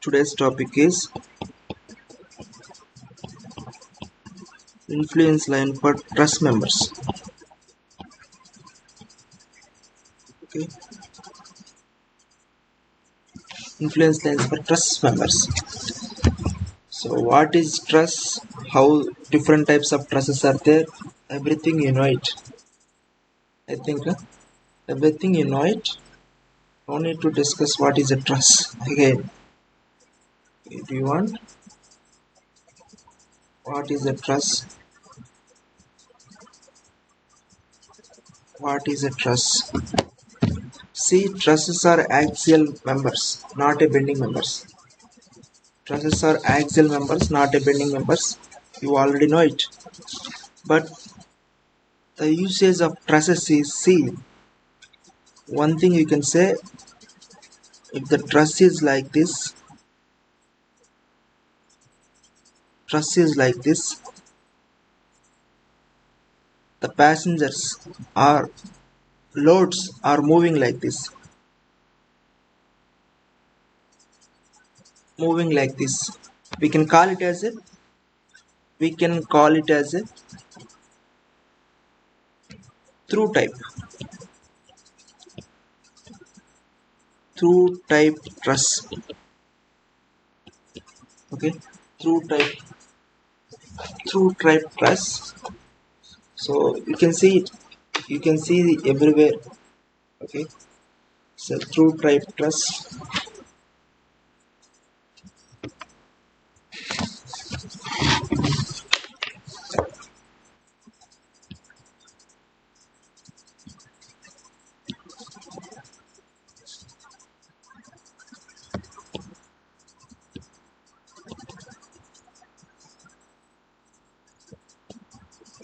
Today's topic is influence line for trust members. Okay, influence lines for trust members. So, what is trust? How different types of trusts are there? Everything you know it. I think everything you know it. No need to discuss what is a trust again. Do you want? What is a trust? What is a trust? See, trusts are axial members, not a bending members. Trusts are axial members, not a bending members. You already know it. But the usage of trusses is, see, one thing you can say, if the truss is like this, the passengers or loads are moving like this, we can call it as a through type truss. Okay, through type truss. So you can see it, everywhere. Okay, so through type truss.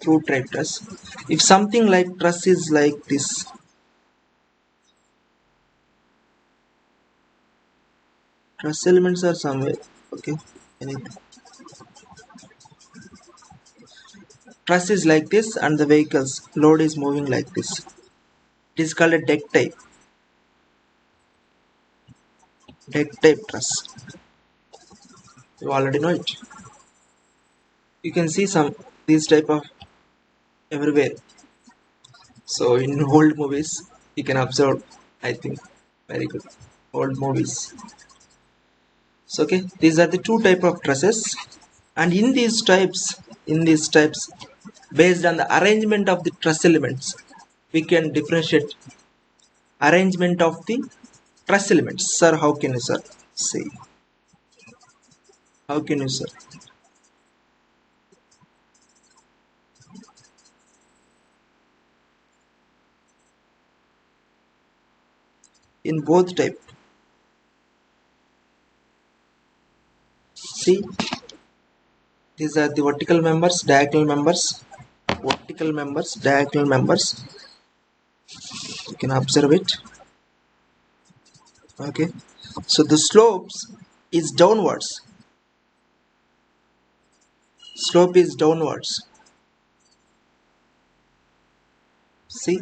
Through type truss. If something like truss is like this, truss elements are somewhere. Okay, anything. Truss is like this and the vehicle's load is moving like this. It is called a deck type truss. You already know it. You can see some these type of everywhere. So in old movies you can observe, I think, very good old movies. So okay, these are the two type of trusses, and in these types, based on the arrangement of the truss elements, we can differentiate arrangement of the truss elements. Sir, how can you, sir, say? How can you, sir? In both type, see, these are the vertical members, diagonal members, diagonal members. You can observe it. Okay, so the slopes is downwards. Slope is downwards. See,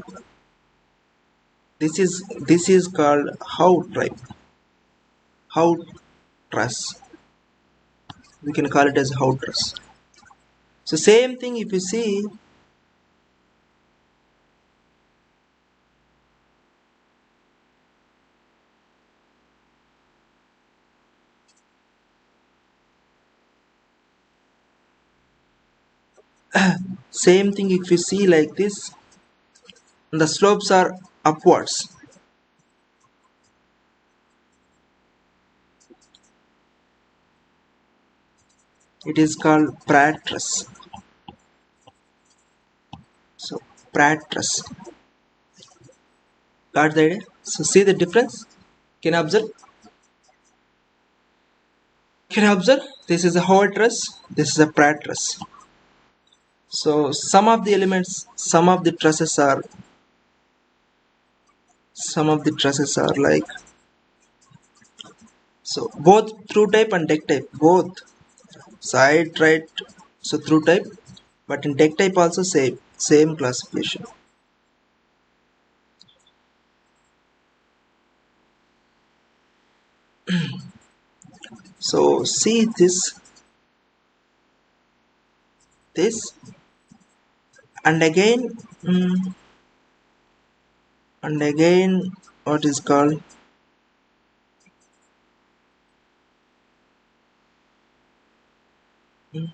this is called how type. How truss. We can call it as how truss. So same thing if you see, same thing if you see like this, the slopes are upwards. It is called Pratt truss. So Pratt truss. Got the idea? So see the difference? Can you observe? This is a Howard truss, this is a Pratt truss. So some of the elements, some of the trusses are like, so both through type and deck type, both side right, so through type, but in deck type also same classification. So see this and again, mm, and again, what is called, mm,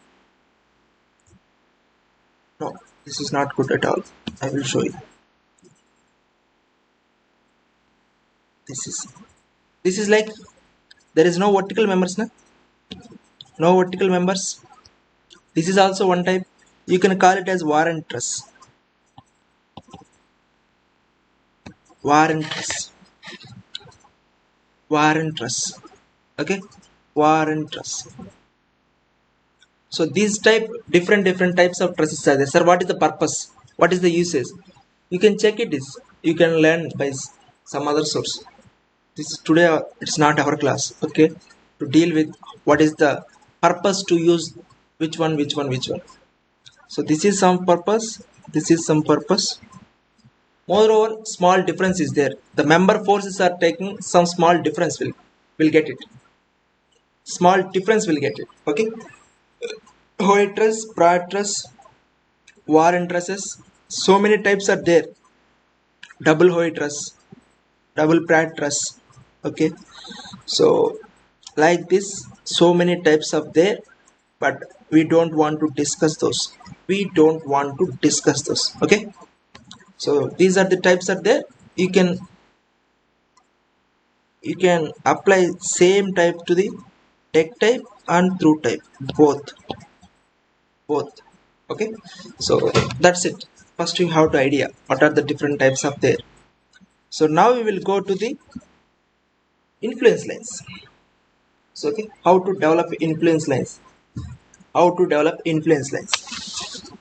no, this is not good at all. I will show you. This is like there is no vertical members, no vertical members. This is also one type. You can call it as warrant truss. Warrant truss. Warrant truss. Okay, warrant truss. So these different types of trusses are there. Sir, what is the purpose? What is the usage? You can check it. Is you can learn by some other source. This is today. It's not our class. Okay, to deal with what is the purpose to use which one. So this is some purpose. This is some purpose. Moreover, small difference is there. The member forces are taking some small difference will get it. Small difference will get it. Okay. Hoy truss, Pratt truss, warrant trusses. So many types are there. Double Hoy truss, double Pratt truss. Okay. So like this, so many types of there, but we don't want to discuss those. We don't want to discuss those. Okay. So these are the types are there. You can apply same type to the deck type and through type, both. Okay, so that's it. First you have to idea what are the different types of there. So now we will go to the influence lines. So okay, how to develop influence lines.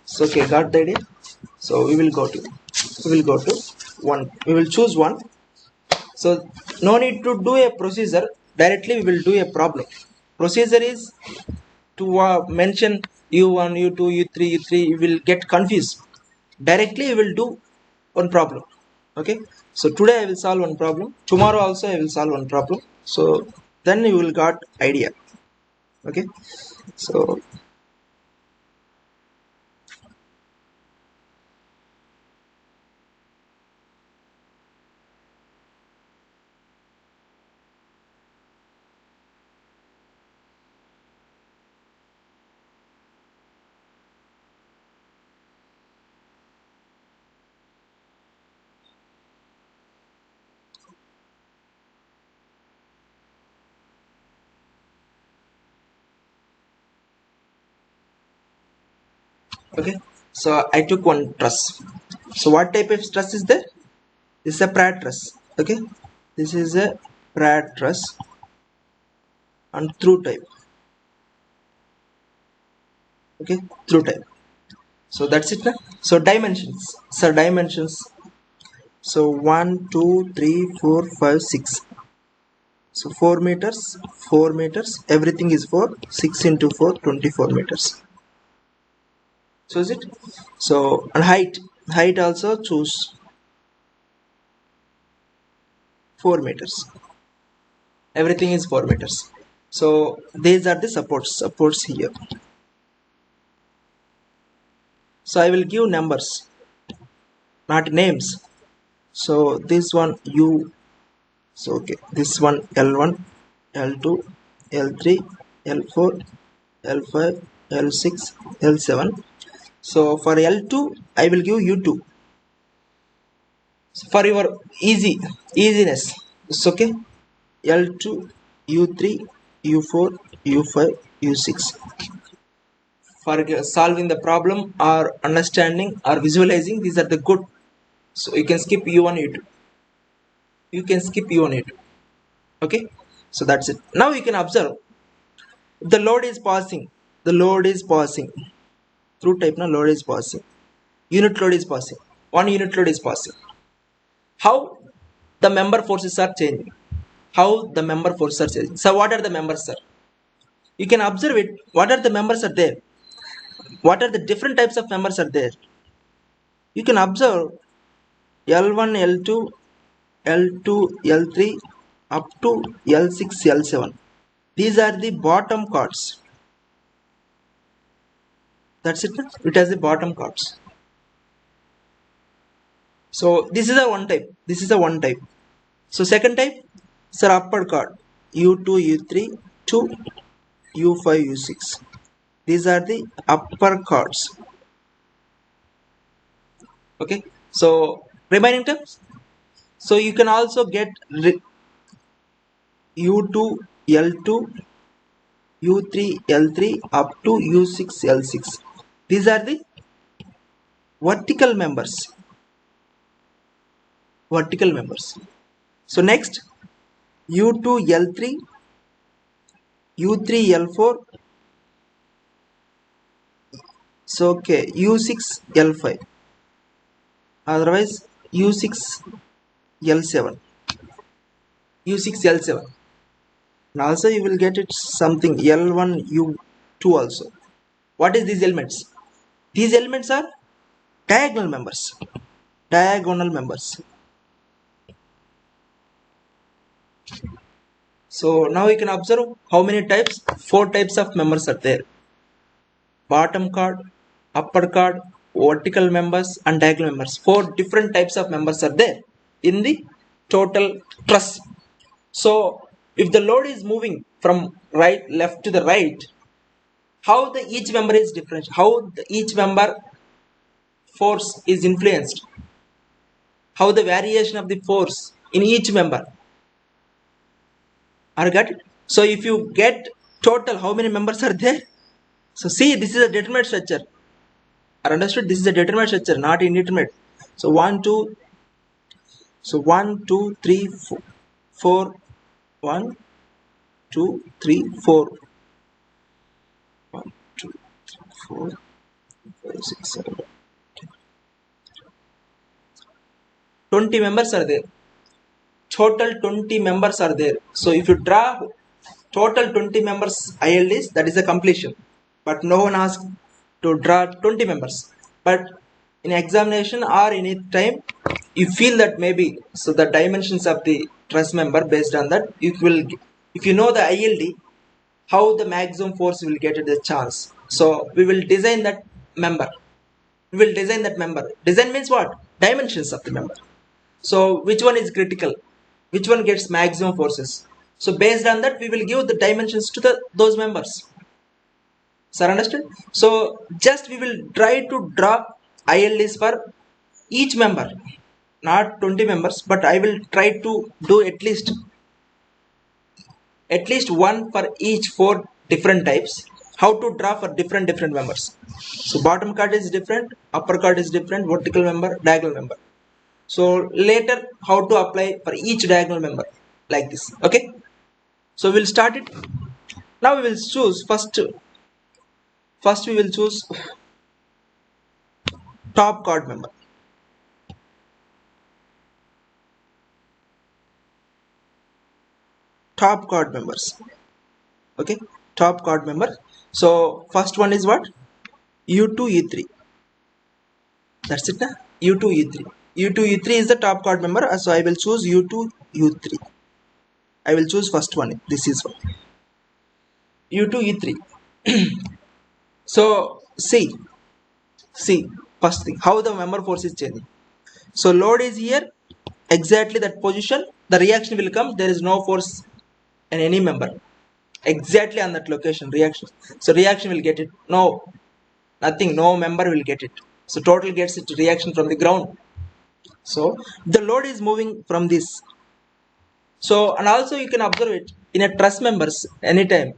So okay, got the idea. So we will go to one. We will choose one. So no need to do a procedure. Directly we will do a problem. Procedure is to mention u1, u2, u3, u3. You will get confused. Directly you will do one problem. Okay. So today I will solve one problem. Tomorrow also I will solve one problem. So then you will got idea. Okay. So okay. So I took one truss. So what type of truss is there? This is a Pratt truss. Okay. This is a Pratt truss and through type. Okay, through type. So that's it now. So dimensions. So dimensions. So 1, 2, 3, 4, 5, 6. So 4 meters, 4 meters. Everything is 4. 6 into 4, 24 meters. So is it? So and height. Height also choose 4 meters. Everything is 4 meters. So these are the supports here. So I will give numbers, not names. So this one U. So okay, this one L1, L2, L3, L4, L5, L6, L7. So for L2 I will give U2. So for your easiness, it's okay. L2, U3, U4, U5, U6. For solving the problem or understanding or visualizing, these are the good. So you can skip U1, U2. You can skip U1, U2. Okay. So that's it. Now you can observe the load is passing. The load is passing through type. Now load is passing. Unit load is passing. One unit load is passing. How the member forces are changing? How the member forces are changing? So what are the members, sir? You can observe it. What are the members are there? What are the different types of members are there? You can observe L1, L2, L2, L3 up to L6, L7. These are the bottom chords. That's it. It has the bottom chords. So this is a one type. This is a one type. So second type is an upper chord. U2, U3 to U5, U6. These are the upper chords. Okay. So remaining terms. So you can also get U2, L2, U3, L3 up to U6, L6. These are the vertical members. Vertical members. So next U2, L3, U3, L4. So okay, U6, L5. Otherwise U6, L7. U6, L7. And also you will get it something L1, U2 also. What is these elements? These elements are diagonal members. Diagonal members. So now you can observe how many types. 4 types of members are there. Bottom chord, upper chord, vertical members and diagonal members. 4 different types of members are there in the total truss. So if the load is moving from left to the right, how the each member is different, how the each member force is influenced, how the variation of the force in each member are got it. So if you get total how many members are there, so see this is a determinate structure. Are understood? This is a determinate structure, not indeterminate. So 1 2, so 1 2 3 4 1 2 3 4 1 2 3 4 5 6 7 20 members are there. Total 20 members are there. So if you draw total 20 members ILDs, that is a completion. But no one asked to draw 20 members. But in examination or any time, you feel that maybe so the dimensions of the truss member, based on that you will, if you know the ILD, how the maximum force will get at the chance. So we will design that member. We will design that member. Design means what? Dimensions of the member. So which one is critical? Which one gets maximum forces? So based on that we will give the dimensions to those members. Sir, understood? So just we will try to draw ILDs for each member, not 20 members, but I will try to do at least one for each 4 different types. How to draw for different members. So bottom chord is different, upper chord is different, vertical member, diagonal member. So later how to apply for each diagonal member like this. Okay, so we'll start it. Now we will choose first we will choose top chord member. Top chord members. Okay, top chord member. So first one is what? U2, U3. That's it. U2, U3. U2, U3 is the top chord member. So I will choose U2, U3. I will choose first one. This is one. U2, U3. So see first thing, how the member force is changing. So load is here, exactly that position. The reaction will come. There is no force in any member. Exactly on that location, reaction. So reaction will get it. No, nothing. No member will get it. So total gets it reaction from the ground. So the load is moving from this. So and also you can observe it in a truss members anytime.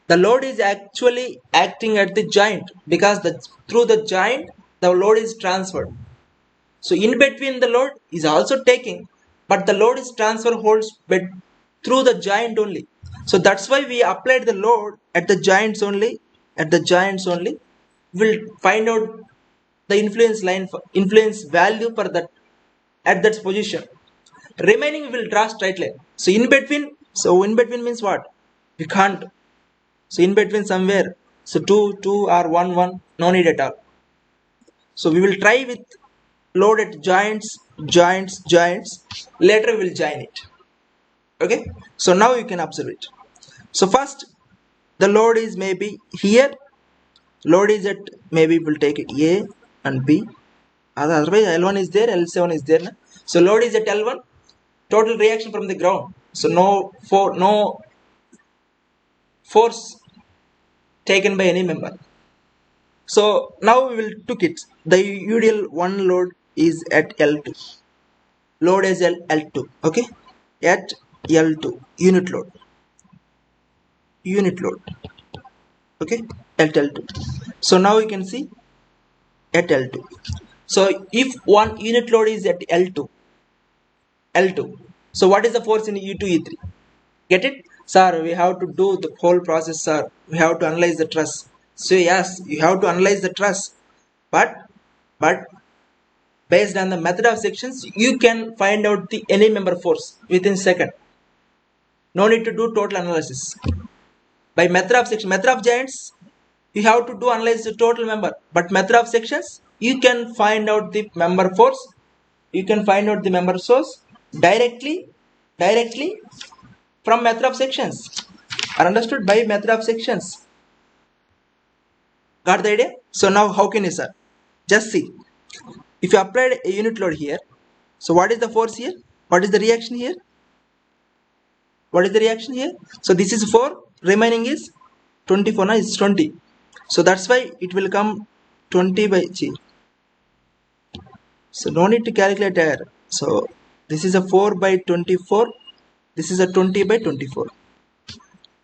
The load is actually acting at the joint, because through the joint the load is transferred. So in between the load is also taking, but the load is transfer holds through the joint only. So that's why we applied the load at the joints only. At the joints only, we'll find out the influence value for that at that position. Remaining will draw straight line. So in between means what? We can't. So in between somewhere, so 2 or 1 no need at all. So we will try with load at joints. Later we will join it. Okay, so now you can observe it. So first the load is maybe here, load is at, maybe we'll take it A and B, otherwise L1 is there, L7 is there, na? So load is at L1, total reaction from the ground, so no force taken by any member. So now we will took it, the usual one load is at L2, load is L2, okay, at L2, unit load, okay, at L2. So now we can see at L2. So if one unit load is at L2, so what is the force in U2 E3? Get it, sir? We have to do the whole process, sir. We have to analyze the truss. So yes, you have to analyze the truss, but based on the method of sections, you can find out the any member force within second. No need to do total analysis. By method of section, method of giants, you have to do analyze the total member, but method of sections, you can find out the member force, you can find out the member source directly from method of sections, are understood by method of sections. Got the idea? So now how can you, sir? Just see, if you applied a unit load here, so what is the force here, what is the reaction here, what is the reaction here? So this is 4, remaining is 24, now it's 20, so that's why it will come 20 by G. So no need to calculate here. So this is a 4 by 24, this is a 20 by 24,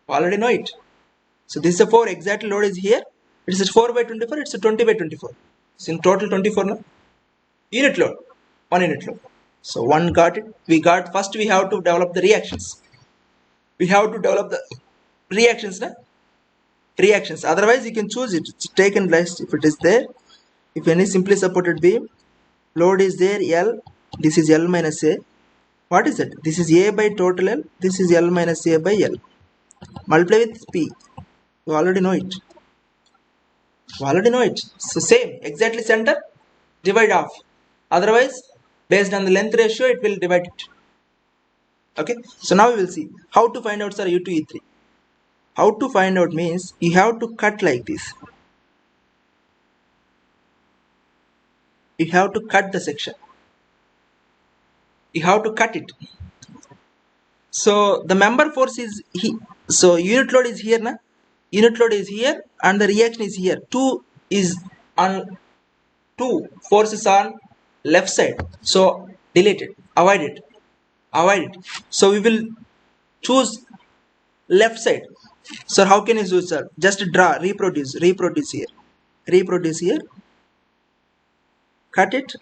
already know it. So this is a 4, exact load is here, it is a 4 by 24, it's a 20 by 24, so in total 24 now. Unit load, one unit load. So one got it, we got, first we have to develop the reactions, we have to develop the reactions, na? Reactions, otherwise you can choose it, it's taken less if it is there. If any simply supported beam, load is there L, this is L minus A, what is it, this is A by total L, this is L minus A by L, multiply with P, you already know it, so same, exactly center, divide off, otherwise based on the length ratio it will divide it. Okay, so now we will see how to find out, sir, U2 E3. How to find out means you have to cut like this, you have to cut the section, you have to cut it. So the member force is he, so unit load is here, na? Unit load is here and the reaction is here, 2 is on, 2 forces on left side, so delete it, avoid it. So we will choose left side. So how can you choose, sir? Just draw, reproduce here, cut it,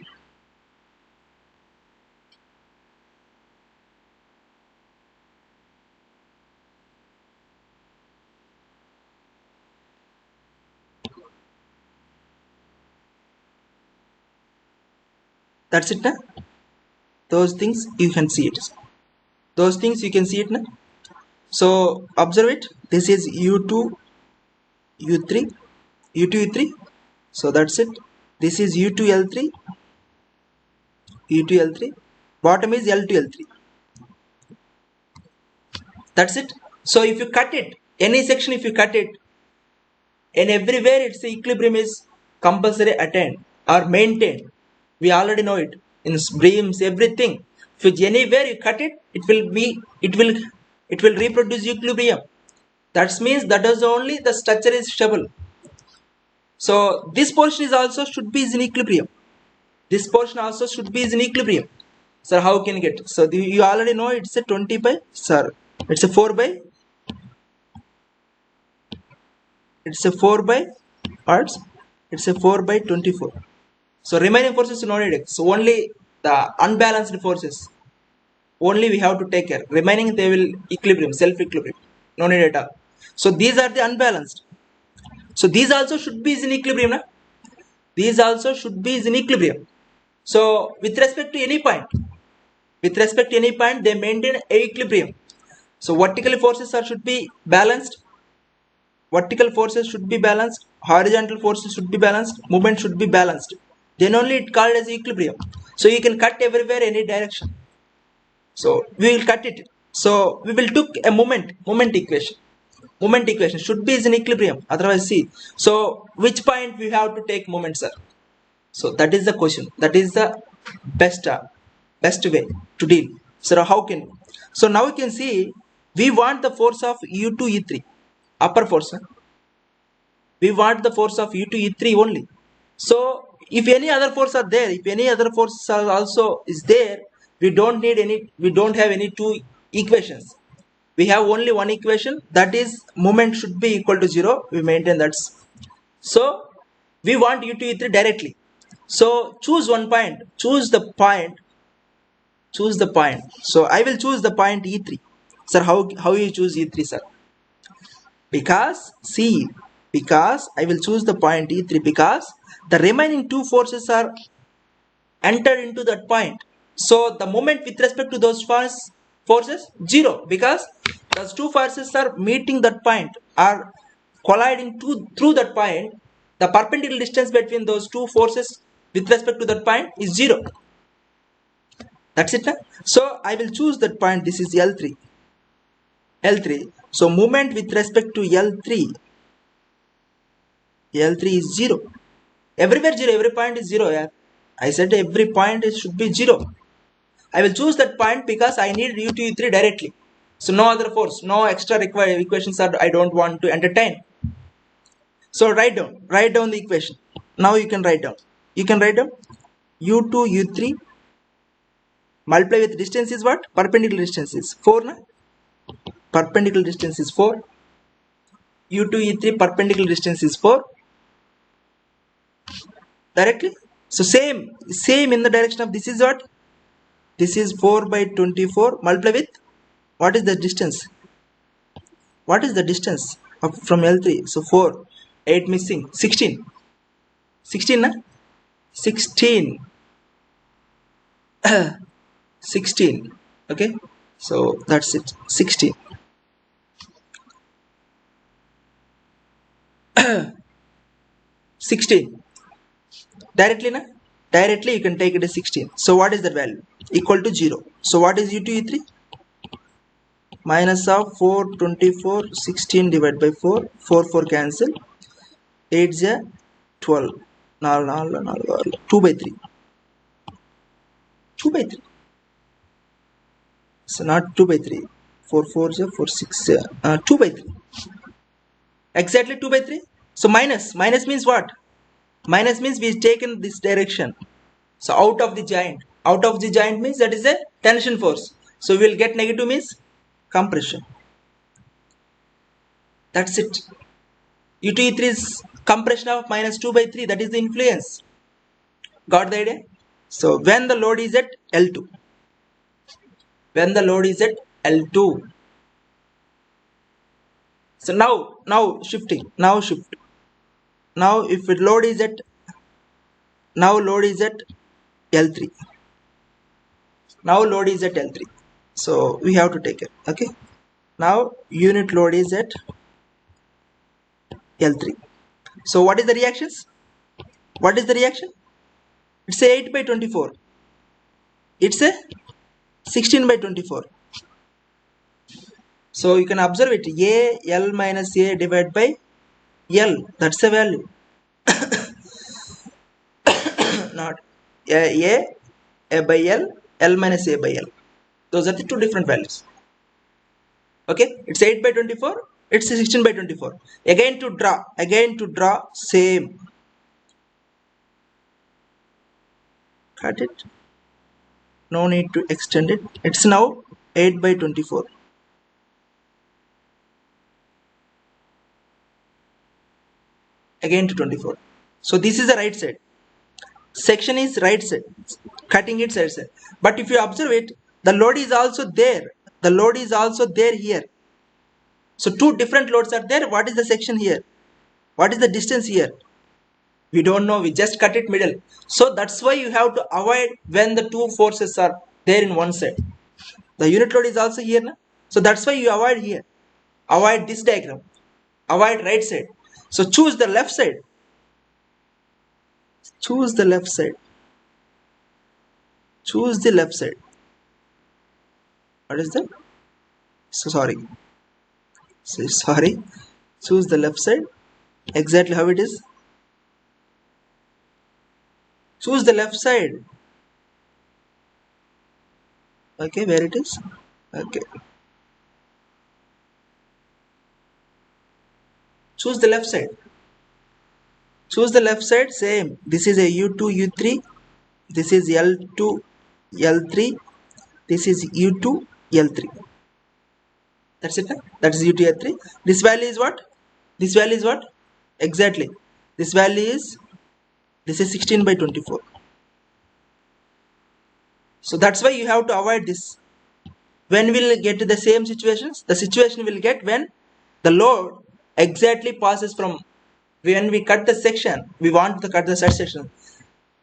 that's it, na? Those things you can see it, those things you can see it, na? So observe it, this is U2 U3, U2 U3, so that's it, this is U2 L3, U2 L3, bottom is L2 L3, that's it. So if you cut it, any section if you cut it, and everywhere its equilibrium is compulsory attained or maintained, we already know it in beams, everything. If anywhere you cut it, it will reproduce equilibrium, that means that is only the structure is stable. So this portion is also should be in equilibrium, this portion also should be in equilibrium. So how can you get, so you already know it's a 20 by, sir, it's a 4 by, it's a 4 by parts, it's a 4 by 24. So remaining forces no needed, so only the unbalanced forces only we have to take care, remaining they will equilibrium, self equilibrium, no need at all. So these are the unbalanced, so these also should be in equilibrium, na? These also should be in equilibrium. So with respect to any point, they maintain equilibrium. So vertical forces should be balanced, horizontal forces should be balanced, movement should be balanced, then only it called as equilibrium. So you can cut everywhere, any direction, so we will cut it. So we will took a moment equation, Moment equation should be is in equilibrium, otherwise see. So which point we have to take moment, sir? So that is the question, that is the best way to deal. So how can, so now you can see we want the force of u2 e3 upper force, huh? We want the force of u2 e3 only. So if any other force are there, if any other force are also is there, we don't need any, we don't have any two equations. We have only one equation, that is moment should be equal to 0. We maintain that. So we want u2 e3 directly. So choose one point, choose the point, choose the point. So I will choose the point e3. Sir, how you choose e3, sir? Because see, because I will choose the point e3 because the remaining two forces are entered into that point. So the moment with respect to those forces 0, because those two forces are meeting that point, are colliding through that point. The perpendicular distance between those two forces with respect to that point is 0. That's it. So I will choose that point. This is L3. L3. So moment with respect to L3. L3 is 0. Everywhere 0. Every point is 0. Yeah. I said every point should be 0. I will choose that point because I need u2 u3 directly. So no other force, no extra equations are I don't want to entertain. So write down the equation. Now you can write down. You can write down u2 u3 multiply with distance is what? Perpendicular distance is 4. Na? Perpendicular distance is 4. u2 e3 perpendicular distance is 4. Directly. So same in the direction of this is what? This is 4 by 24 multiply with what is the distance? What is the distance from L3? So 4, 8 missing, 16. 16, na? 16. 16. Okay. So that's it. 16. 16. Directly, na? Directly you can take it as 16. So what is the value? Equal to 0. So what is u2 e3? Minus of 4, 24, 16 divided by 4. 4, 4 cancel. 8 is 12. 2 by 3. 2 by 3. So not 2 by 3. 4, 4 is 4, 6. 2 by 3. Exactly 2 by 3. So minus. Minus means what? Minus means we've taken this direction. So out of the joint. Out of the joint means that is a tension force. So we will get negative means compression. That's it. u2 e3 is compression of minus 2 by 3. That is the influence. Got the idea? So when the load is at L2. When the load is at L2. So now shifting. Now shift. Now if the load is at L3. Now load is at L3. So we have to take it. Okay. Now unit load is at L3. So what is the reactions? What is the reaction? It's a 8 by 24. It's a 16 by 24. So you can observe it. A L minus A divided by L. That's the value. Not A by L minus A by L. Those are the two different values. Okay, it's 8 by 24. It's 16 by 24. Again to draw same. Cut it. No need to extend it. It's now 8 by 24. Again to 24. So this is the right side. Section is right side. Cutting it right side. But if you observe it, the load is also there. The load is also there here. So two different loads are there. What is the section here? What is the distance here? We don't know. We just cut it middle. So that's why you have to avoid when the two forces are there in one side. The unit load is also here. Na? So that's why you avoid here. Avoid this diagram. Avoid right side. So choose the left side. Choose the left side. Choose the left side. What is that? So sorry. sorry, choose the left side. Exactly how it is. Choose the left side. Okay, where it is. Okay, choose the left side. Choose the left side. Same, this is a u2 u3, this is l2 l3, this is u2 l3. That's it, huh? That is u2 l3. This value is what? This value is what? Exactly, this value is, this is 16 by 24. So that's why you have to avoid this. When we'll get to the same situations, the situation will get when the load exactly passes from, when we cut the section, we want to cut the section,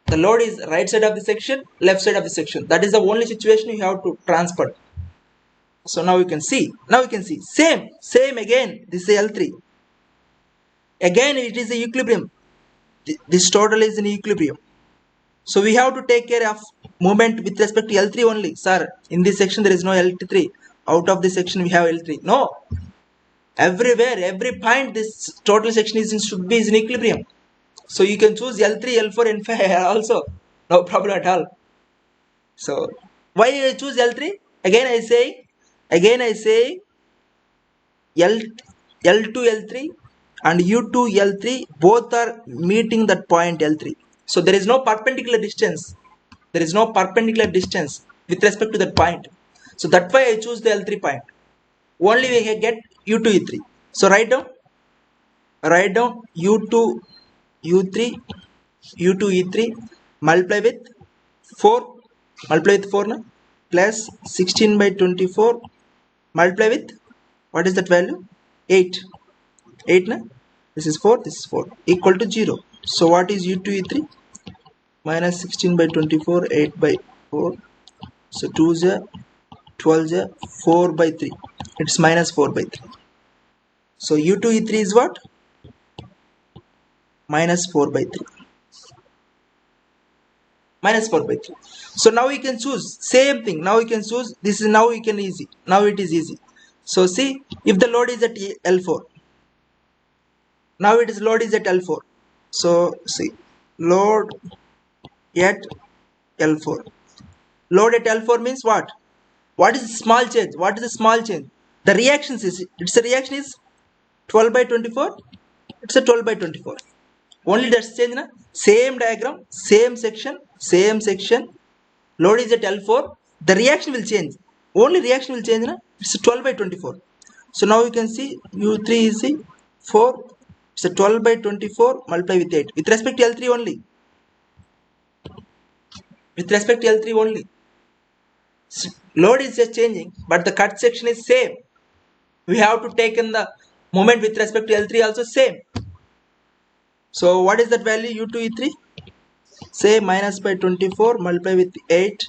the load is right side of the section, left side of the section. That is the only situation you have to transfer. So now you can see, same again, this is L3. Again it is a equilibrium. This total is in equilibrium. So we have to take care of movement with respect to L3 only. Sir, in this section there is no L3. Out of this section we have L3. No. Everywhere, every point, this total section is in, should be in equilibrium. So you can choose L3, L4, N5 also. No problem at all. So why I choose L3? Again I say L, L2, L3 and U2, L3 both are meeting that point L3. So there is no perpendicular distance. There is no perpendicular distance with respect to that point. So that's why I choose the L3 point. Only we can get U2, E3. So write down U2, U3, U2, E3 multiply with 4, na, plus 16 by 24 multiply with, what is that value? 8. 8 na? This is 4, this is 4, equal to 0. So what is U2, E3? Minus 16 by 24, 8 by 4. So 2 is 12 is 4 by 3. It's minus 4 by 3. So U2, E3 is what? Minus 4 by 3. Minus 4 by 3. So now we can choose same thing. Now we can choose this is, now we can easy. Now it is easy. So see, if the load is at L4, now it is load is at L4. So see, load at L4. Load at L4 means what? What is the small change? What is the small change? The reactions is, it's a reaction is 12 by 24. It's a 12 by 24. Only that's change na? Same diagram, same section. Load is at L4. The reaction will change. Only reaction will change na? It's a 12 by 24. So now you can see U3 is 4. It's a 12 by 24 multiply with 8. With respect to L3 only. With respect to L3 only. So load is just changing, but the cut section is same. We have to take in the moment with respect to L3 also same. So what is that value? U2, E3? Say minus by 24 multiply with 8,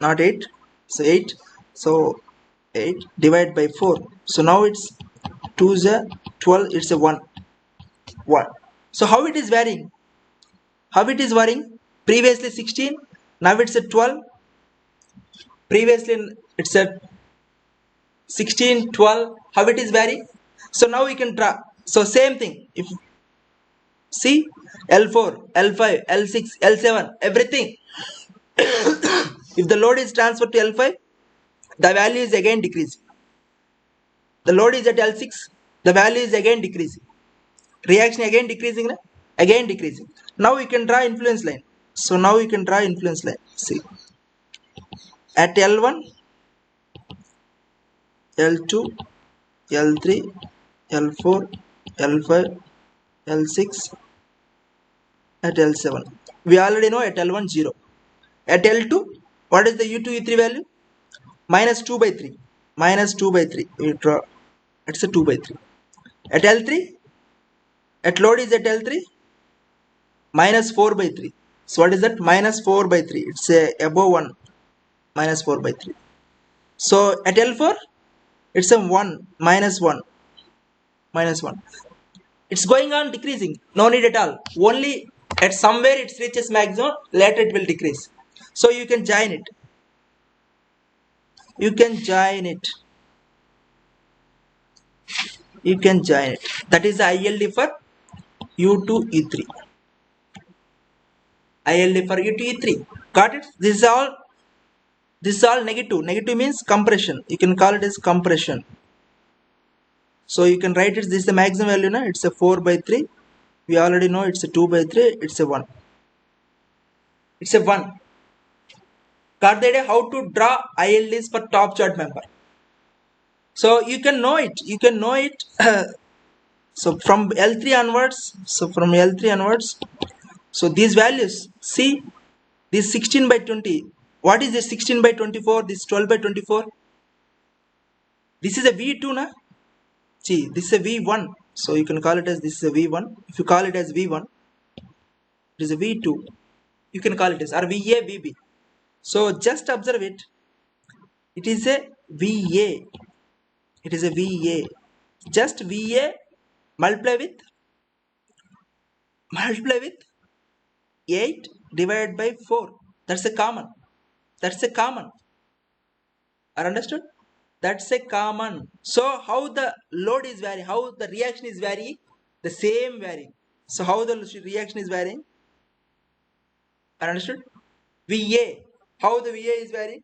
not 8. So 8. So 8 divided by 4. So now it's 2 is a 12. It's a 1. 1. So how it is varying? How it is varying? Previously 16. Now it's a 12. Previously it's a 16, 12. How it is varying? So now we can draw. So same thing. If see L4, L5, L6, L7, everything. If the load is transferred to L5, the value is again decreasing. The load is at L6, the value is again decreasing. Reaction again decreasing, na? Again decreasing. Now we can draw influence line. So now we can draw influence line. See, at L1, L2, L3, L4, L5, L6, at L7. We already know at L1 0. At L2, what is the U2, U3 value? Minus 2 by 3. Minus 2 by 3. We draw. It's a 2 by 3. At L3, at load is at L3, minus 4 by 3. So what is that? Minus 4 by 3. It's a above 1. Minus 4 by 3. So at L4, it's a 1. Minus 1. Minus 1. It's going on decreasing. No need at all. Only at somewhere it reaches maximum. Later it will decrease. So you can join it. You can join it. you can join it. That is the ILD for U2 E3. ILD for U2 E3. Got it? This is all negative. Negative means compression. You can call it as compression. So you can write it. This is the maximum value now. It's a 4 by 3. We already know it's a 2 by 3. It's a 1. It's a 1. Got the idea how to draw ILDs for top chart member. So you can know it. You can know it. So from L3 onwards. So these values. See, this 16 by 20. What is this 16 by 24? This 12 by 24. This is a V2 na. See, this is a V1. So you can call it as this is a V1. If you call it as V1, it is a V2. You can call it as or VA, VB. So just observe it. It is a VA. It is a VA. Just VA multiply with 8 divided by 4. That's a common. Are understood? That's a common. So how the load is varying, how the reaction is varying, the same varying. So how the reaction is varying? Are understood? VA. How the VA is varying?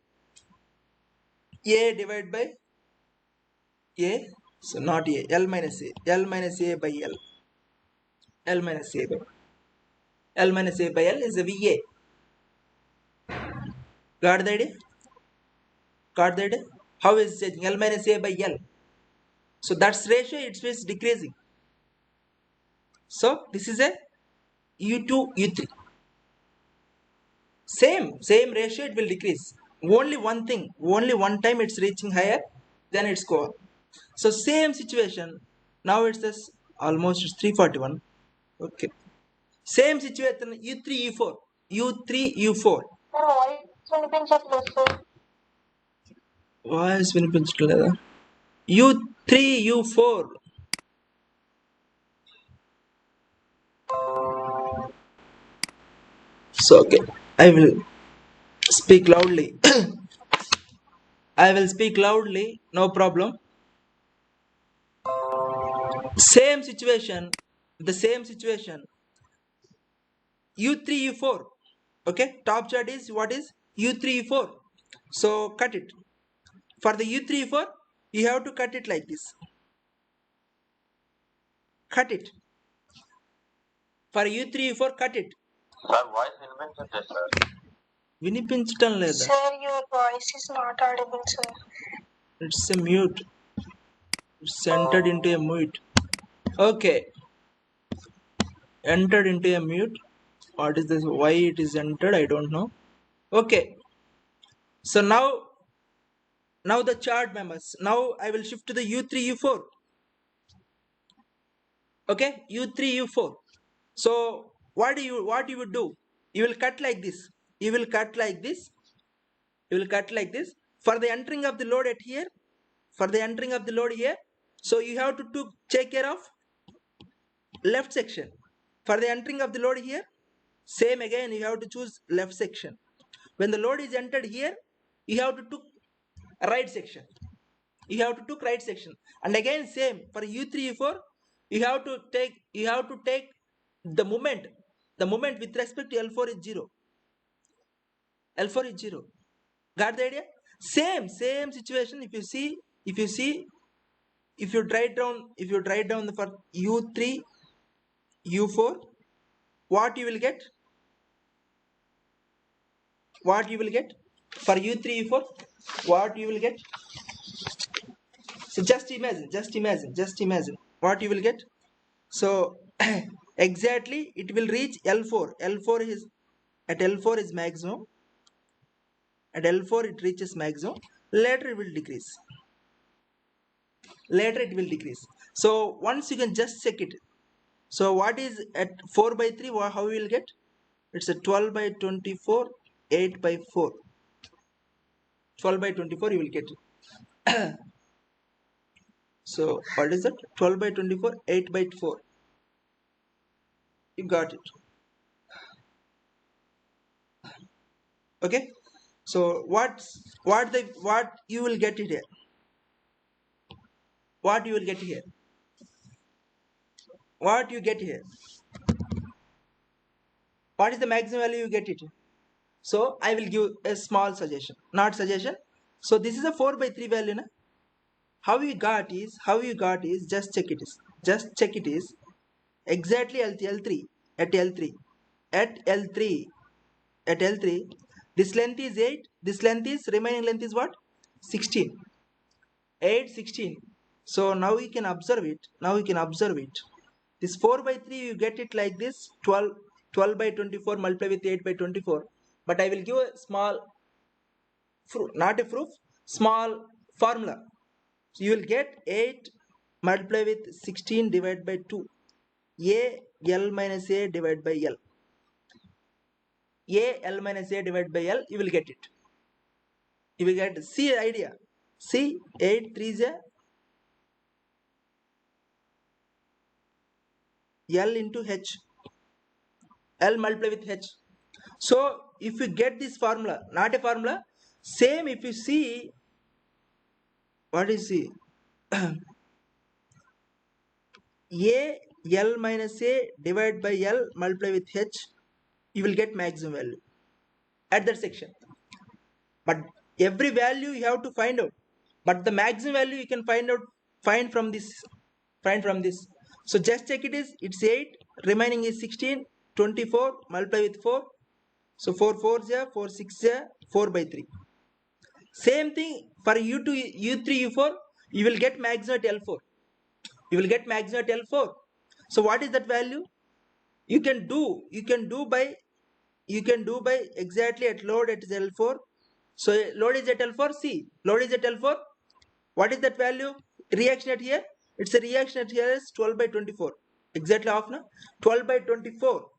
A divided by A. So not A. L minus A. L minus A by L. L minus A by L minus A by L is a VA. Got the idea? Got the idea? How is it L minus A by L? So that's ratio, it's decreasing. So this is a U2, U3. Same ratio, it will decrease. Only one thing, only one time it's reaching higher, then it's go. So same situation. Now it's this almost 341. Okay. Same situation U3, U4. U3, U4. Voice వినిపించట్లేదా U3, U4. So okay, I will speak loudly. I will speak loudly, no problem. Same situation, the same situation. U3, U4. Okay, top chart is what is U3, U4. So cut it. For the U3, U4, you have to cut it like this. Cut it. For U3, U4, cut it. Sir, voice వినిపించట్లేదు sir. వినిపించటం లేదా? Sir, your voice is not audible, sir. It's a mute. It's entered into a mute. Okay. Entered into a mute. What is this? Why it is entered? I don't know. Okay. So now the chart members. Now I will shift to the U3, U4. Okay, U3, U4. So what you would do? You will cut like this. You will cut like this. You will cut like this. For the entering of the load at here. For the entering of the load here. So you have to take care of left section. For the entering of the load here. Same again, you have to choose left section. When the load is entered here, you have to took right section. You have to took right section. And again same for U3, U4, you have to take the moment. The moment with respect to L4 is 0. L4 is 0. Got the idea? Same situation. If you write down for U3, U4, what you will get? What you will get for U3, U4? What you will get? So just imagine what you will get. So exactly it will reach L4. L4 is at L4 is maximum. At L4 it reaches maximum. Later it will decrease. So once you can just check it. So what is at 4 by 3? How we will get? It's a 12 by 24, 8 by 4. 12 by 24 you will get it. So what is that? 12 by 24, 8 by 4. You got it. Okay. So what you will get it here? What you will get here? what you get here? What is the maximum value you get it? So I will give a small suggestion, not suggestion. So this is a 4 by 3 value. Na? How you got is just check it is. Just check it is exactly L3 at L3 at L3 at L3. This length is 8. This length is remaining length is what? 16. 8, 16. So now we can observe it. Now we can observe it. This 4 by 3 you get it like this 12, 12 by 24 multiply with 8 by 24. But I will give a small not a proof, small formula. So you will get 8 multiply with 16 divided by 2. A L minus A divided by L. A L minus A divided by L, you will get it. You will get C idea. See 8 3 is a L into H. L multiply with H. So if you get this formula, not a formula, same if you see, what is C? A L minus A divided by L multiply with H, you will get maximum value at that section. But every value you have to find out. But the maximum value you can find from this. So just check it is, it's 8, remaining is 16, 24, multiply with 4. So 4 4 is 4 6 is 4 by 3. Same thing for U2, U3, U4, you will get maximum at L4. You will get maximum at L4. So what is that value? You can do by exactly at load at L4. So load is at L4. See, load is at L4. What is that value? Reaction at here. It's a reaction at here is 12 by 24. Exactly half na. 12 by 24.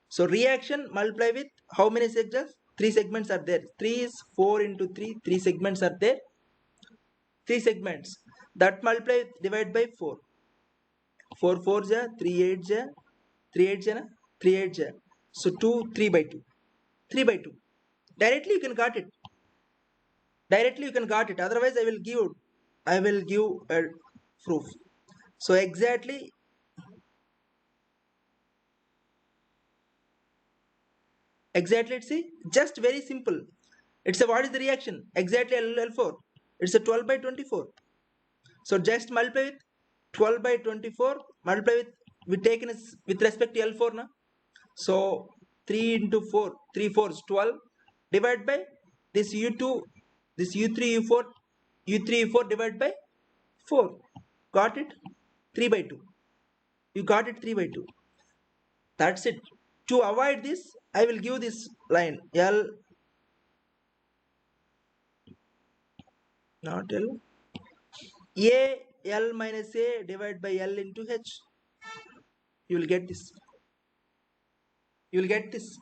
So reaction multiply with how many segments? 3 segments are there. 3 is 4 into 3. 3 segments are there. 3 segments. That multiply divide by 4. 4 4 ja, 3 8 ja, 3 8 ja na, 3 8 ja. So 2 3 by 2. 3 by 2. Directly you can got it. Directly you can got it. Otherwise I will give a proof. So exactly see, just very simple. It's a, what is the reaction? Exactly L4. It's a 12 by 24. So just multiply with 12 by 24, multiply with, we taken with respect to L4 na. So 3 into 4, 3 4s 12, divide by this U2, this U3 U4, U3 U4 divided by 4. Got it? 3 by 2. You got it, 3 by 2. That's it. To avoid this, I will give this line L, not L, A L minus A divided by L into H. You will get this. You will get this.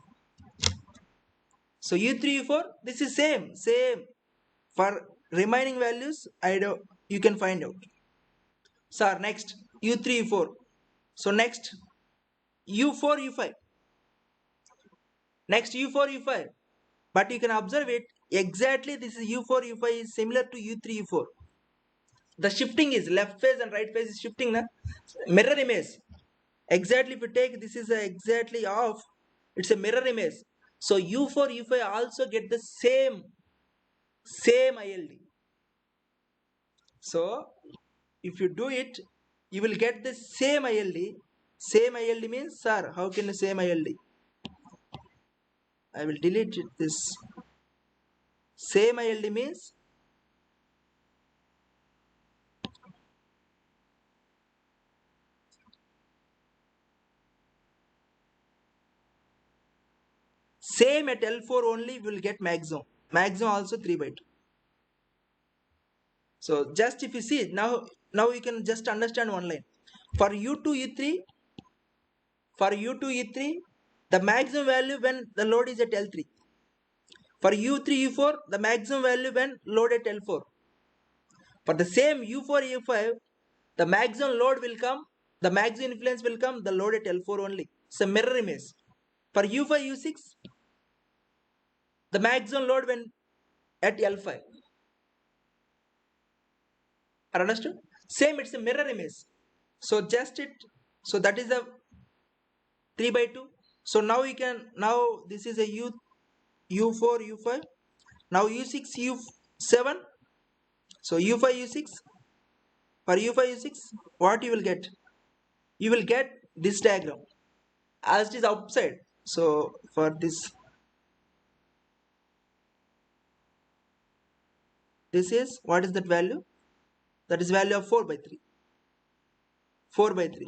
So U3 U4, this is same. For remaining values, you can find out. Sir, next U3 U4. So next U4 U5. Next U4 U5. But you can observe it exactly. This is U4 U5 is similar to U3 U4. The shifting is left phase and right phase is shifting. Na? Mirror image. Exactly, if you take this is exactly off, it's a mirror image. So U4 U5 also get the same ILD. So if you do it, you will get the same ILD. Same ILD means, sir, how can you same ILD? I will delete it, this. Same ILD means same at L4 only will get maximum. Maximum also 3 by 2. So just if you see now you can just understand one line. For U2 U3, the maximum value when the load is at L3. For U3 U4, the maximum value when load at L4. For the same U4 U5, the maximum load will come, the maximum influence will come, the load at L4 only. It's a mirror image. For U5 U6, the maximum load when at L5. Are understood? Same, it's a mirror image. So just it So that is the 3 by 2. So now we can, now this is a u4 u5, now u6 u7. So u5 u6, for u5 u6 what you will get, you will get this diagram as it is outside. So for this is, what is that value, that is value of 4 by 3, 4 by 3,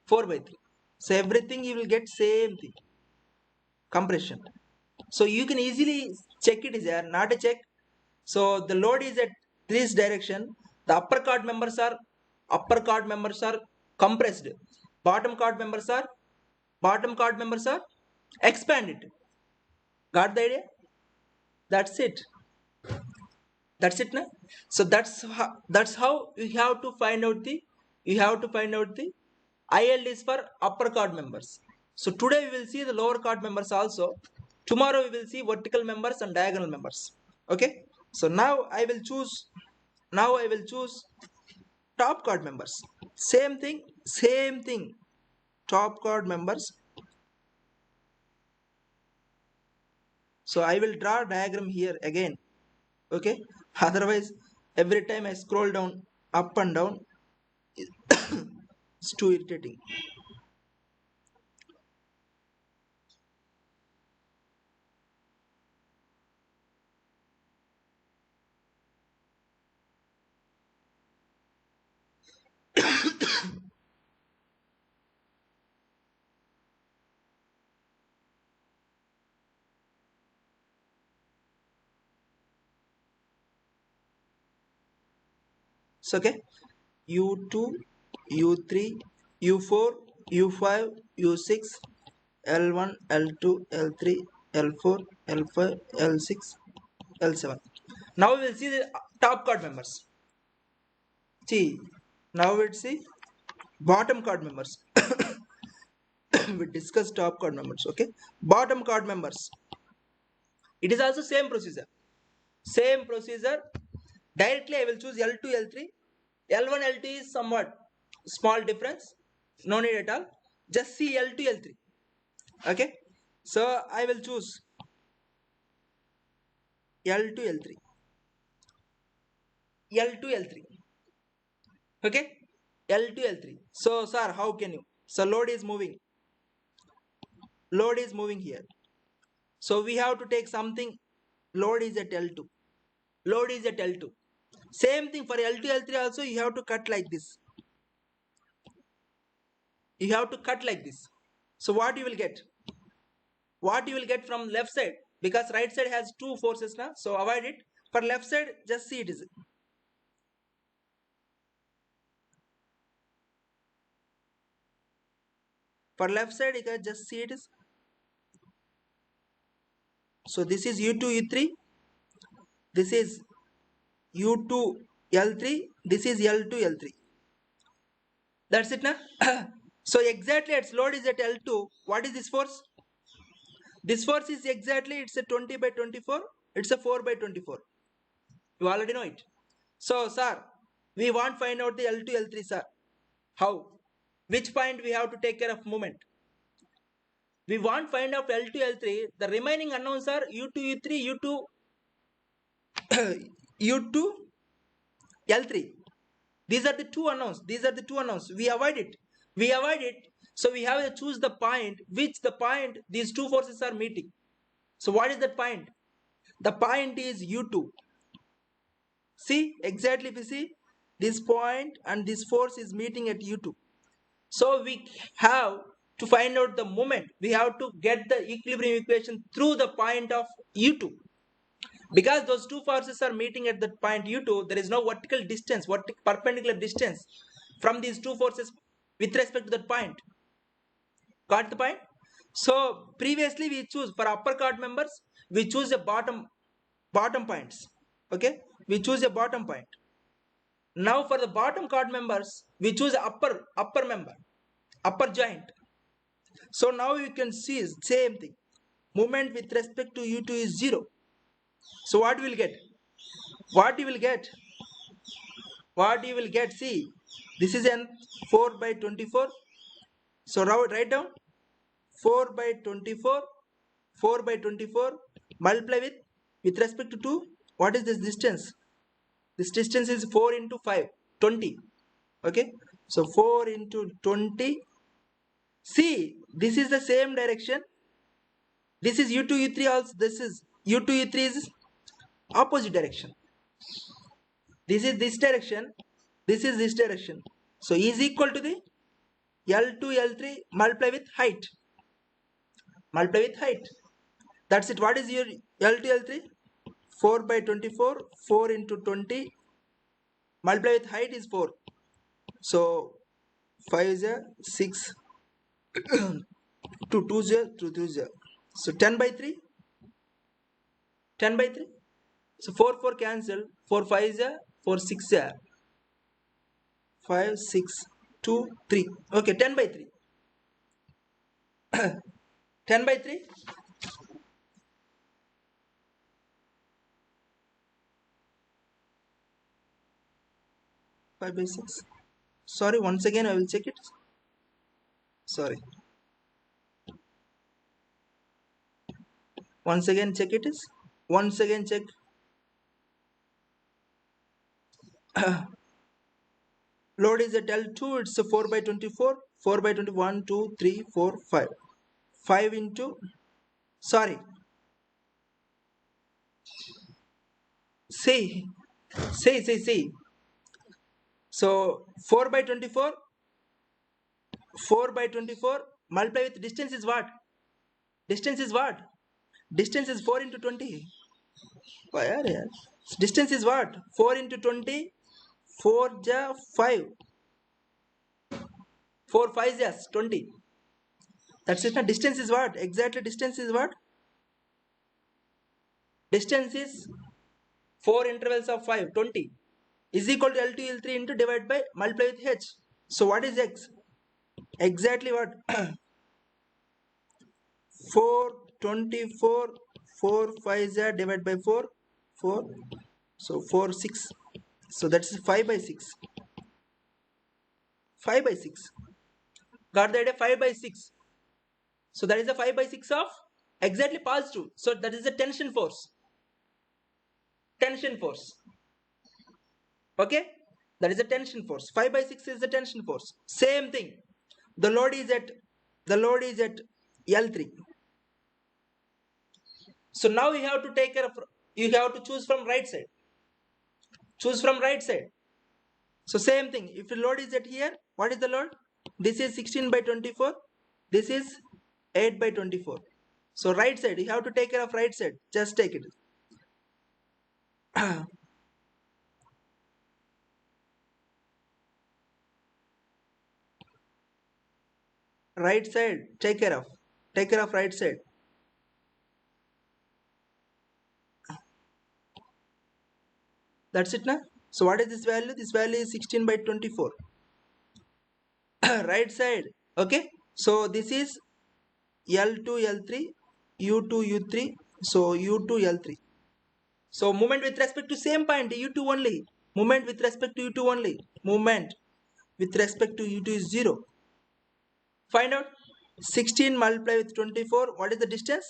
4 by 3. So everything you will get same thing, compression. So you can easily check it is there, not a check. So the load is at this direction. The upper chord members are compressed. Bottom chord members are expanded. Got the idea? That's it. That's it, na? So that's how you have to find out the IL is for upper chord members. So today we will see the lower chord members also. Tomorrow we will see vertical members and diagonal members. Okay. So now I will choose top chord members. Same thing, top chord members. So I will draw diagram here again. Okay. Otherwise every time I scroll down up and down, it's too irritating. So okay, u2 u3 u4 u5 u6 l1 l2 l3 l4 l5 l6 l7. Now we will see the top chord members. See, now we'll see bottom chord members. We discuss top chord members. Okay, bottom chord members, it is also same procedure. Directly I will choose L2 L3. L1 L2 is somewhat small difference, no need at all. Just see L2 L3. Okay, so I will choose L2 L3, L2 L3. Okay, L2 L3. So sir, how can you, so load is moving here. So we have to take something, load is at L2, load is at L2. Same thing for L2 L3 also, you have to cut like this, you have to cut like this. So what you will get from left side, because right side has two forces now, so avoid it. For left side, just see it is, for left side you can just see it is. So this is u2 u3, this is u2 l3, this is l2 l3. That's it now. So exactly its load is at L2. What is this force? This force is exactly, it's a 20 by 24, it's a 4 by 24. You already know it. So sir, we want find out the L2 L3, sir. How? Which point we have to take care of moment? We want find out L2 L3. The remaining unknowns are U2 U3 U2 U2 L3. These are the two unknowns. We avoid it. So we have to choose the point, these two forces are meeting. So what is that point? The point is U2. See, exactly, if you see this point and this force is meeting at U2. So we have to find out the moment. We have to get the equilibrium equation through the point of U2. Because those two forces are meeting at that point U2, there is no vertical distance, perpendicular distance from these two forces with respect to that point. Got the point? So previously we choose for upper chord members, we choose a bottom points. Okay, we choose a bottom point. Now for the bottom chord members, we choose upper member, upper joint. So now you can see same thing. Moment with respect to U2 is 0. So what you will get? What you will get? See, this is an 4 by 24. So now write down 4 by 24, 4 by 24 multiply with respect to 2. What is this distance? This distance is 4 into 5, 20. Okay, so 4 into 20. See, this is the same direction. This is u2 u3 also. This is u2 u3 is opposite direction. This is this direction. This is this direction. So is equal to the L2 L3 multiply with height. Multiply with height. That's it. What is your L2 L3? 4 by 24. 4 into 20 multiply with height is 4. So 5 is a 6. 2 2 is a 2 3 is a. So 10 by 3. 10 by 3. So 4 4 cancel. 4 5 is a 4 6 is a 5 6 2 3. Okay, 10 by 3. 10 by 3. 5 by 6. Sorry, once again I will check it. Sorry. Once again check it is. Once again check. Load is at L2, it's a 4 by 24. 4 by 21, 2, 3, 4, 5. 5 into, sorry. See. See. So 4 by 24. 4 by 24 multiply with distance is what? Distance is what? Distance is 4 into 20. Why are you? Distance is what? 4 into 20. 4 ja 5. 4 5 yes 20. That's it. Now distance is what? Exactly distance is what? Distance is 4 intervals of 5, 20 is equal to L2 L3 into divided by multiply with H. So what is X? Exactly what? 4 24 4 5 is divided by 4 4. So 4 6. So that's 5 by 6. 5 by 6. Got the idea? 5 by 6. So that is a 5 by 6 of exactly positive. So that is a tension force. Tension force. Okay, that is a tension force. 5 by 6 is the tension force. Same thing. The load is at L3. So now you have to take care of, you have to choose from right side. Choose from right side. So same thing. If the load is at here, what is the load? This is 16 by 24. This is 8 by 24. So right side, you have to take care of right side. Just take it. Right side, take care of. Take care of right side. That's it now. So what is this value? This value is 16 by 24. Right side. Okay. So this is L2 L3, U2 U3. So U2 L3. So movement with respect to same point U2 only. Movement with respect to U2 only. Movement with respect to U2 is 0. Find out 16 multiply with 24. What is the distance?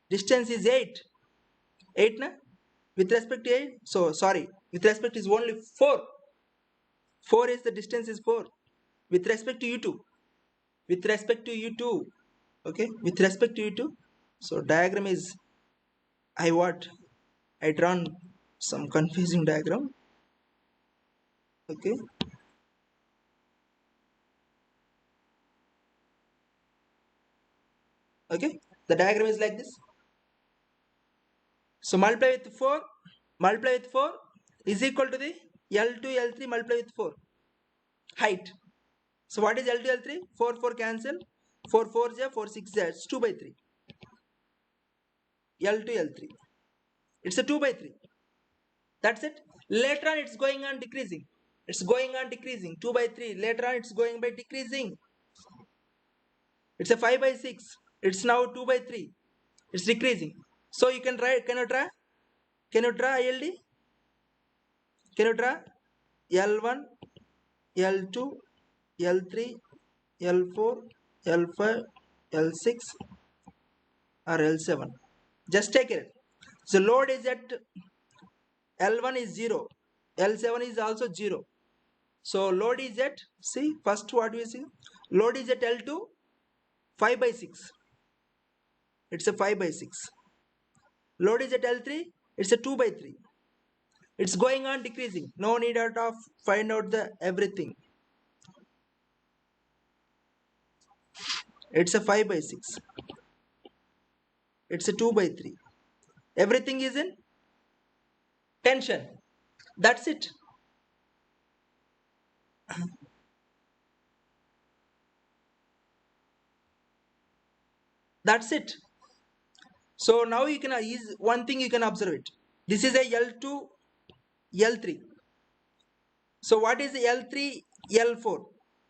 Distance is 8. 8 na? With respect to 8. So sorry. With respect is only 4. 4 is the distance is 4. With respect to U2. With respect to U2. Okay. With respect to U2. So diagram is I drawn some confusing diagram. Okay. Okay. The diagram is like this. So multiply with 4. Multiply with 4 is equal to the L2 L3 multiply with 4. Height. So what is L2 L3? 4 4 cancel. 4 4 ja 4 6 ja. It's 2 by 3. L2 L3. It's a 2 by 3. That's it. Later on it's going on decreasing. It's going on decreasing. 2 by 3. Later on it's going by decreasing. It's a 5 by 6. It's now 2 by 3. It's decreasing. So you can try. Can you try? Can you draw ILD? Can you draw L1, L2, L3, L4, L5, L6 or L7. Just take it. So load is at L1 is 0. L7 is also 0. So load is at, see, first what we see? Load is at L2, 5 by 6. It's a 5 by 6. Load is at L3, it's a 2 by 3. It's going on decreasing. No need of find out the everything. It's a 5 by 6. It's a 2 by 3. Everything is in tension. That's it. That's it. So now you can is one thing you can observe it. This is a L2, L3. So what is L3, L4?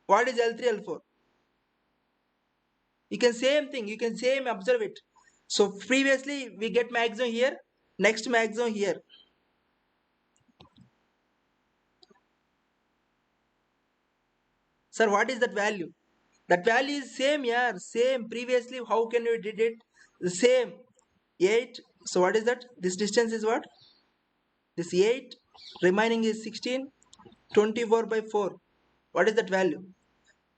What is L3, L4? You can same thing. You can same observe it. So previously we get maximum here. Next maximum here. Sir, what is that value? That value is same, yeah, same. Previously, how can you did it? The same. 8. So what is that? This distance is what? This 8. Remaining is 16. 24 by 4. What is that value?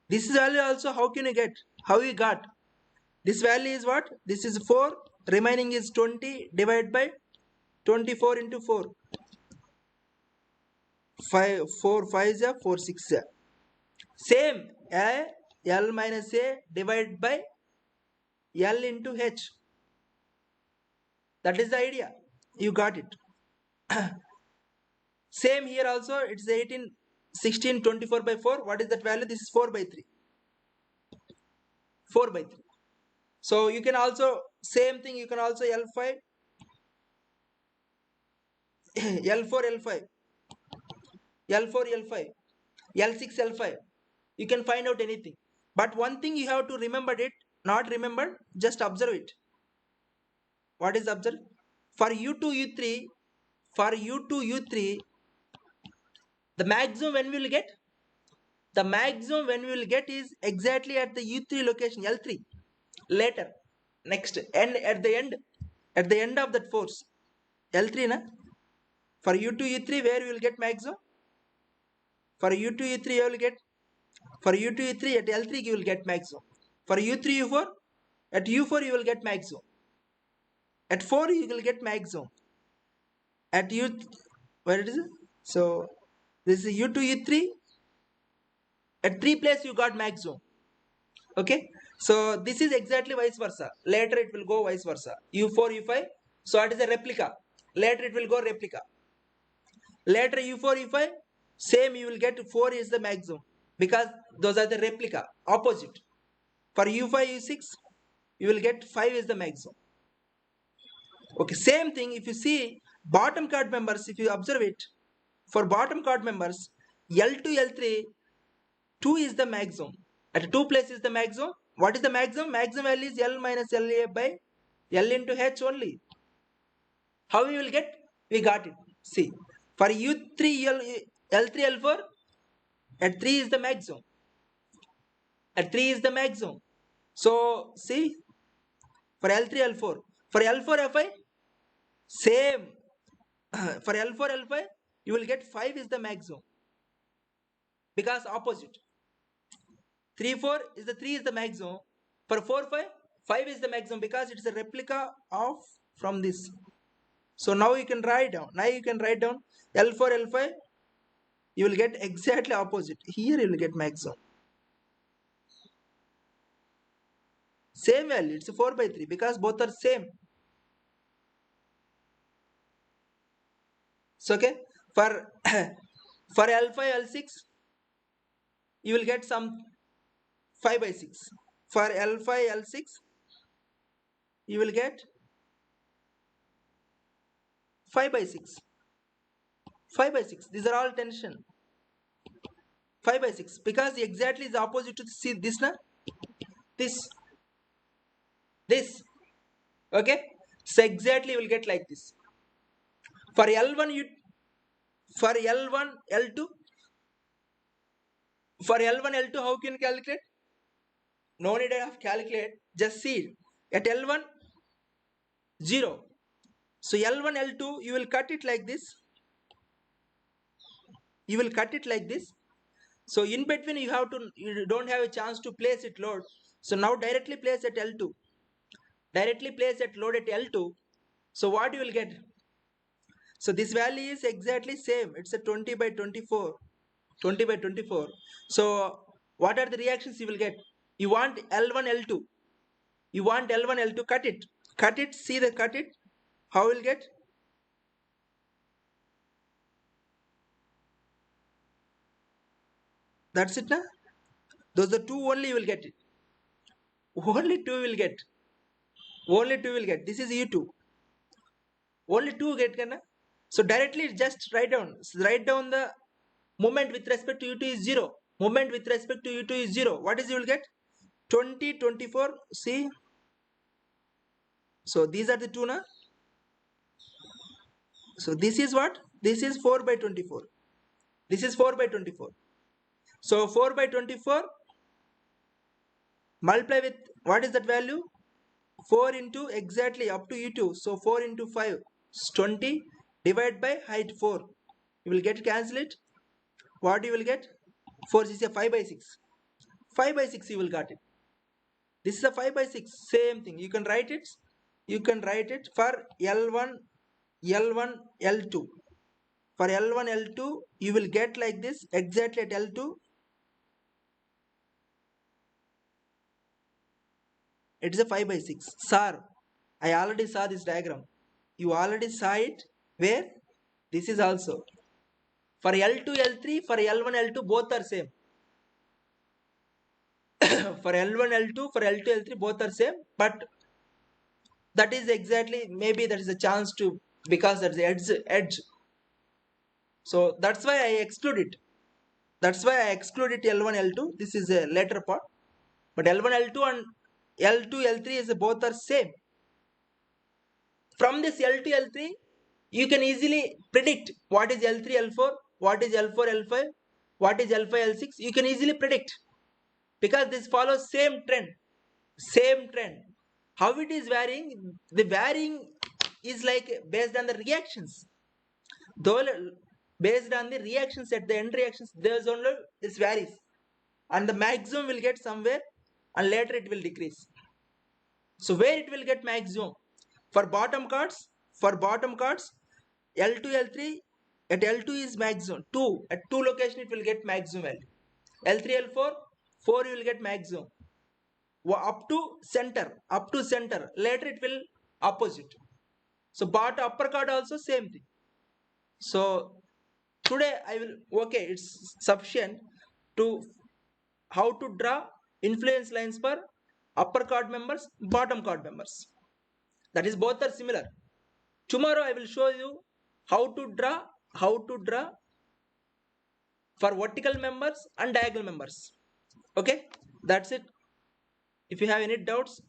This value also how can you get? How you got? This value is what? This is 4. Remaining is 20 divided by 24 into 4. 5, 4, 5 is 4, 6. Same. L minus A divided by L into H. That is the idea. You got it. Same here also. It's 18, 16, 24 by 4. What is that value? This is 4 by 3. 4 by 3. So you can also, same thing, you can also L5, L4, L5, L4, L5, L6, L5. You can find out anything. But one thing you have to remember it, not remember, just observe it. What is observe? For U2, U3, for U2, U3, the maximum when we will get? The maximum when we will get is exactly at the U3 location, L3. Later, next, and at the end of that force, L3, na? For U2, U3, where you will get maximum? For U2, U3, you will get, for U2, U3, at L3, you will get maximum. For U3, U4, at U4, you will get maximum. At 4, you will get maximum. At U, where it is? So, this is U2, U3, at 3 place, you got maximum. Okay, so this is exactly vice versa. Later it will go vice versa. U4, U5, so it is a replica. Later it will go replica. Later U4, U5, same you will get 4 is the maximum because those are the replica, opposite. For U5, U6, you will get 5 is the maximum. Okay, same thing if you see bottom chord members, if you observe it, for bottom chord members, L2, L3, 2 is the maximum. At 2 place is the maximum. What is the maximum? Maximum value is L minus LA by L into H only. How we will get? We got it. See, for U3, L3, L4, at 3 is the maximum. At 3 is the maximum. So, see, for L3, L4. For L4, Fi, same. For L4, L5, you will get 5 is the maximum. Because opposite. 3, 4 is the 3 is the maximum. For 4, 5, 5 is the maximum because it's a replica of from this. So now you can write down. Now you can write down L4, L5. You will get exactly opposite. Here you will get maximum. Same value. It's 4 by 3 because both are same. So okay. For for L5, L6, you will get some 5 by 6. For L5, L6, you will get 5 by 6. 5 by 6. These are all tension. 5 by 6 because exactly is opposite to see this na, this okay, so exactly you will get like this. For L1 you, for L1 L2, for L1 L2 how can you calculate? No need of calculate. Just see at L1 0. So L1 L2 you will cut it like this. You will cut it like this. So in between you don't have a chance to place it load. So now directly place at L2. Directly place at load at L2. So what you will get? So this value is exactly same. It's a 20 by 24. 20 by 24. So what are the reactions you will get? You want L1 L2. You want L1 L2, cut it. Cut it, see the cut it. How will get? That's it, na? Those are two only you will get it. Only two will get. Only two will get. This is U2. Only two get, na? So directly just write down. Write down the moment with respect to U2 is 0. Moment with respect to U2 is 0. What is you will get? 20, 24. See? So these are the two, na? So this is what? This is 4 by 24. This is 4 by 24. So 4 by 24 multiply with what is that value? 4 into exactly up to U2. So 4 into 5 is 20. Divide by height 4. You will get cancel it. What you will get? 4 is a 5 by 6. 5 by 6 you will got it. This is a 5 by 6. Same thing. You can write it. You can write it for L1, L1, L2. For L1, L2 you will get like this exactly at L2. It is a 5 by 6. Sir, I already saw this diagram. You already saw it. Where? This is also. For L2, L3, for L1, L2, both are same. For L1, L2, for L2, L3, both are same. But that is exactly, maybe there is a chance to, because that's the edge. So that's why I exclude it. That's why I exclude it L1, L2. This is a later part. But L1, L2 and L2, L3 is both are same. From this L2, L3, you can easily predict what is L3, L4, what is L4, L5, what is L5, L6. You can easily predict because this follows same trend. Same trend. How it is varying? The varying is like based on the reactions. Though based on the reactions at the end reactions, there's only this varies. And the maximum will get somewhere and later it will decrease. So where it will get maximum? For bottom cards, L2, L3, at L2 is maximum. 2, at 2 location it will get maximum value. L3, L4, 4 you will get maximum. Up to center. Later it will opposite. So upper card also same thing. So today I will, okay, it's sufficient to how to draw influence lines for upper card members, bottom card members. That is both are similar. Tomorrow I will show you how to draw for vertical members and diagonal members. Okay, that's it. If you have any doubts,